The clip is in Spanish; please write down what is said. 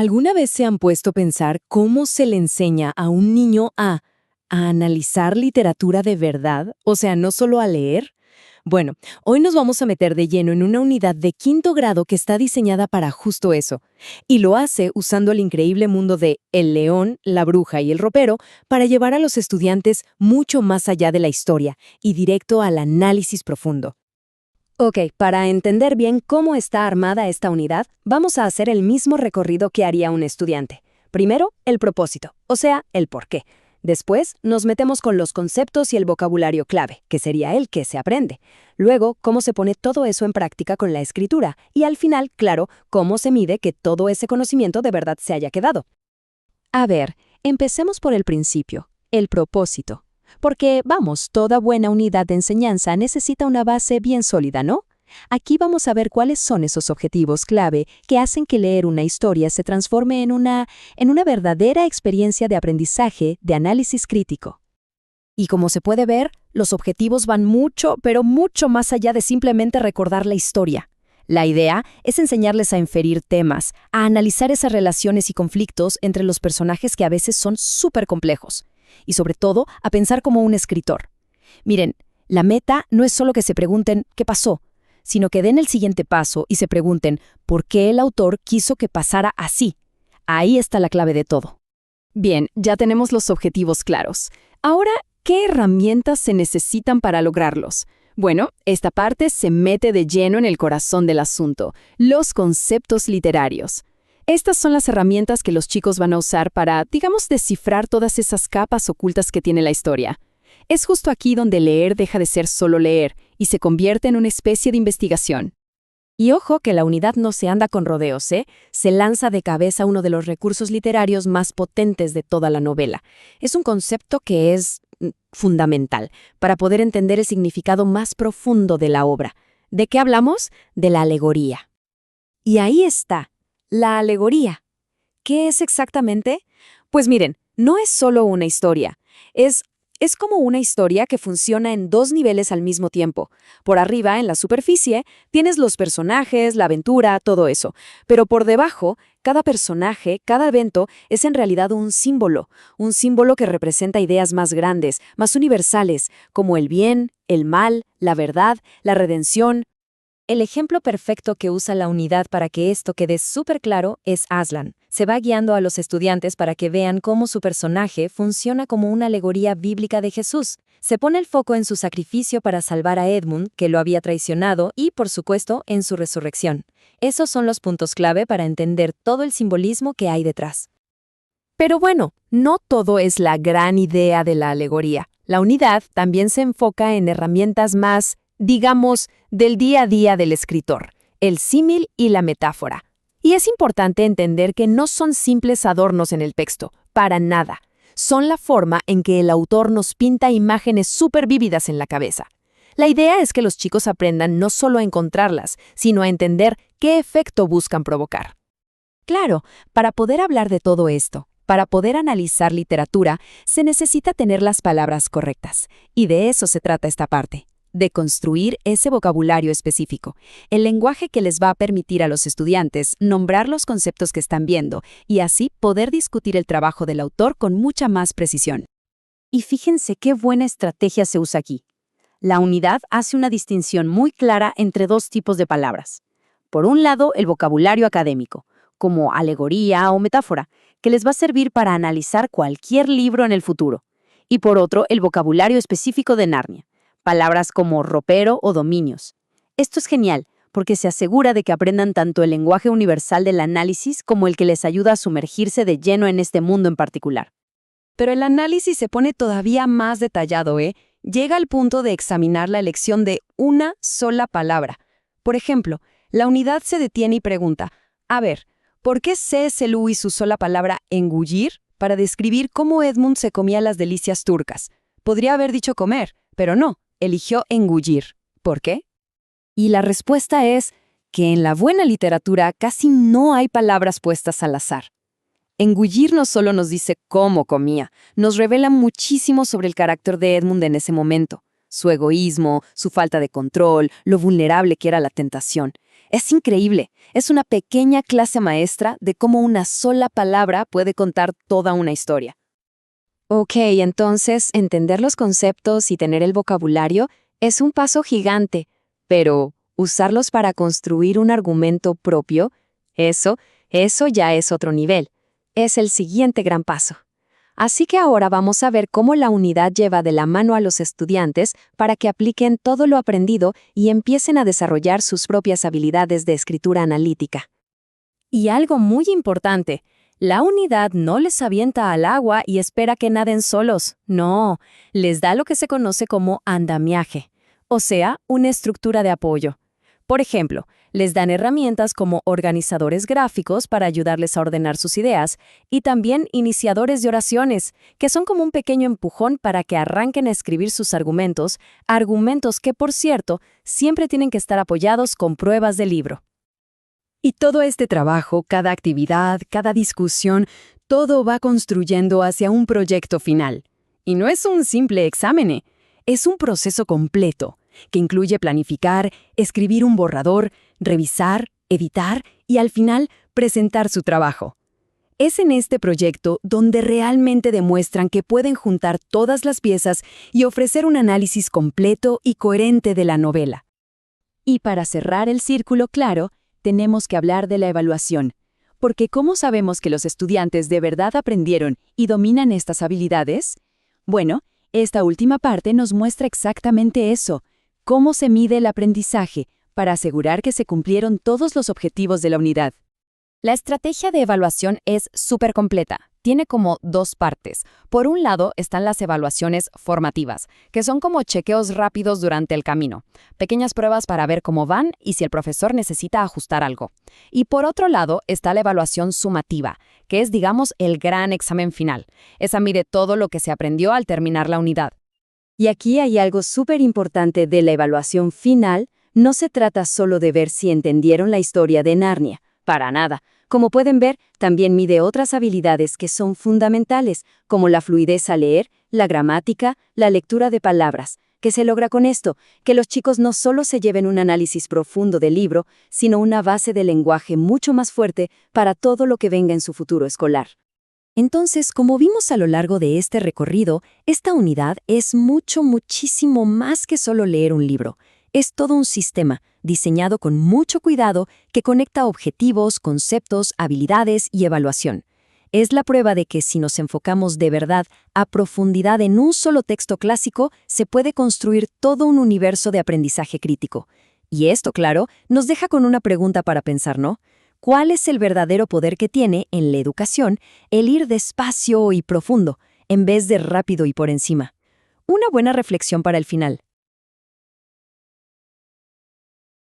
¿Alguna vez se han puesto a pensar cómo se le enseña a un niño a analizar literatura de verdad? O sea, no solo a leer. Bueno, hoy nos vamos a meter de lleno en una unidad de quinto grado que está diseñada para justo eso. Y lo hace usando el increíble mundo de El león, la bruja y el ropero para llevar a los estudiantes mucho más allá de la historia y directo al análisis profundo. Ok, para entender bien cómo está armada esta unidad, vamos a hacer el mismo recorrido que haría un estudiante. Primero, el propósito, o sea, el por qué. Después, nos metemos con los conceptos y el vocabulario clave, que sería el que se aprende. Luego, cómo se pone todo eso en práctica con la escritura. Y al final, claro, cómo se mide que todo ese conocimiento de verdad se haya quedado. A ver, empecemos por el principio, el propósito. Porque, vamos, toda buena unidad de enseñanza necesita una base bien sólida, ¿no? Aquí vamos a ver cuáles son esos objetivos clave que hacen que leer una historia se transforme en una verdadera experiencia de aprendizaje, de análisis crítico. Y como se puede ver, los objetivos van mucho, pero mucho más allá de simplemente recordar la historia. La idea es enseñarles a inferir temas, a analizar esas relaciones y conflictos entre los personajes que a veces son súper complejos. Y sobre todo, a pensar como un escritor. Miren, la meta no es solo que se pregunten ¿qué pasó?, sino que den el siguiente paso y se pregunten ¿por qué el autor quiso que pasara así? Ahí está la clave de todo. Bien, ya tenemos los objetivos claros. Ahora, ¿qué herramientas se necesitan para lograrlos? Bueno, esta parte se mete de lleno en el corazón del asunto, los conceptos literarios. Estas son las herramientas que los chicos van a usar para, digamos, descifrar todas esas capas ocultas que tiene la historia. Es justo aquí donde leer deja de ser solo leer y se convierte en una especie de investigación. Y ojo que la unidad no se anda con rodeos, ¿eh? Se lanza de cabeza uno de los recursos literarios más potentes de toda la novela. Es un concepto que es fundamental para poder entender el significado más profundo de la obra. ¿De qué hablamos? De la alegoría. Y ahí está, la alegoría. ¿Qué es exactamente? Pues miren, no es solo una historia, es como una historia que funciona en dos niveles al mismo tiempo. Por arriba, en la superficie, tienes los personajes, la aventura, todo eso. Pero por debajo, cada personaje, cada evento, es en realidad un símbolo que representa ideas más grandes, más universales, como el bien, el mal, la verdad, la redención. El ejemplo perfecto que usa la unidad para que esto quede súper claro es Aslan. Se va guiando a los estudiantes para que vean cómo su personaje funciona como una alegoría bíblica de Jesús. Se pone el foco en su sacrificio para salvar a Edmund, que lo había traicionado, y, por supuesto, en su resurrección. Esos son los puntos clave para entender todo el simbolismo que hay detrás. Pero bueno, no todo es la gran idea de la alegoría. La unidad también se enfoca en herramientas más, digamos, del día a día del escritor, el símil y la metáfora. Y es importante entender que no son simples adornos en el texto, para nada. Son la forma en que el autor nos pinta imágenes súper vívidas en la cabeza. La idea es que los chicos aprendan no solo a encontrarlas, sino a entender qué efecto buscan provocar. Claro, para poder hablar de todo esto, para poder analizar literatura, se necesita tener las palabras correctas. Y de eso se trata esta parte. De construir ese vocabulario específico, el lenguaje que les va a permitir a los estudiantes nombrar los conceptos que están viendo y así poder discutir el trabajo del autor con mucha más precisión. Y fíjense qué buena estrategia se usa aquí. La unidad hace una distinción muy clara entre dos tipos de palabras. Por un lado, el vocabulario académico, como alegoría o metáfora, que les va a servir para analizar cualquier libro en el futuro. Y por otro, el vocabulario específico de Narnia. Palabras como ropero o dominios. Esto es genial, porque se asegura de que aprendan tanto el lenguaje universal del análisis como el que les ayuda a sumergirse de lleno en este mundo en particular. Pero el análisis se pone todavía más detallado, ¿eh? Llega al punto de examinar la elección de una sola palabra. Por ejemplo, la unidad se detiene y pregunta, a ver, ¿por qué C.S. Lewis usó la palabra engullir para describir cómo Edmund se comía las delicias turcas? Podría haber dicho comer, pero no. Eligió engullir. ¿Por qué? Y la respuesta es que en la buena literatura casi no hay palabras puestas al azar. Engullir no solo nos dice cómo comía, nos revela muchísimo sobre el carácter de Edmund en ese momento, su egoísmo, su falta de control, lo vulnerable que era la tentación. Es increíble. Es una pequeña clase maestra de cómo una sola palabra puede contar toda una historia. Ok, entonces, entender los conceptos y tener el vocabulario es un paso gigante, pero usarlos para construir un argumento propio, eso ya es otro nivel. Es el siguiente gran paso. Así que ahora vamos a ver cómo la unidad lleva de la mano a los estudiantes para que apliquen todo lo aprendido y empiecen a desarrollar sus propias habilidades de escritura analítica. Y algo muy importante, la unidad no les avienta al agua y espera que naden solos. No, les da lo que se conoce como andamiaje, o sea, una estructura de apoyo. Por ejemplo, les dan herramientas como organizadores gráficos para ayudarles a ordenar sus ideas y también iniciadores de oraciones, que son como un pequeño empujón para que arranquen a escribir sus argumentos que, por cierto, siempre tienen que estar apoyados con pruebas de libro. Y todo este trabajo, cada actividad, cada discusión, todo va construyendo hacia un proyecto final. Y no es un simple examen, es un proceso completo, que incluye planificar, escribir un borrador, revisar, editar y al final presentar su trabajo. Es en este proyecto donde realmente demuestran que pueden juntar todas las piezas y ofrecer un análisis completo y coherente de la novela. Y para cerrar el círculo claro, tenemos que hablar de la evaluación. Porque ¿cómo sabemos que los estudiantes de verdad aprendieron y dominan estas habilidades? Bueno, esta última parte nos muestra exactamente eso. ¿Cómo se mide el aprendizaje para asegurar que se cumplieron todos los objetivos de la unidad? La estrategia de evaluación es súper completa. Tiene como dos partes. Por un lado están las evaluaciones formativas, que son como chequeos rápidos durante el camino, pequeñas pruebas para ver cómo van y si el profesor necesita ajustar algo. Y por otro lado está la evaluación sumativa, que es, digamos, el gran examen final. Esa mide todo lo que se aprendió al terminar la unidad. Y aquí hay algo súper importante de la evaluación final. No se trata solo de ver si entendieron la historia de Narnia. Para nada. Como pueden ver, también mide otras habilidades que son fundamentales, como la fluidez al leer, la gramática, la lectura de palabras. ¿Qué se logra con esto? Que los chicos no solo se lleven un análisis profundo del libro, sino una base de lenguaje mucho más fuerte para todo lo que venga en su futuro escolar. Entonces, como vimos a lo largo de este recorrido, esta unidad es muchísimo más que solo leer un libro. Es todo un sistema, diseñado con mucho cuidado, que conecta objetivos, conceptos, habilidades y evaluación. Es la prueba de que si nos enfocamos de verdad a profundidad en un solo texto clásico, se puede construir todo un universo de aprendizaje crítico. Y esto, claro, nos deja con una pregunta para pensar, ¿no? ¿Cuál es el verdadero poder que tiene, en la educación, el ir despacio y profundo, en vez de rápido y por encima? Una buena reflexión para el final.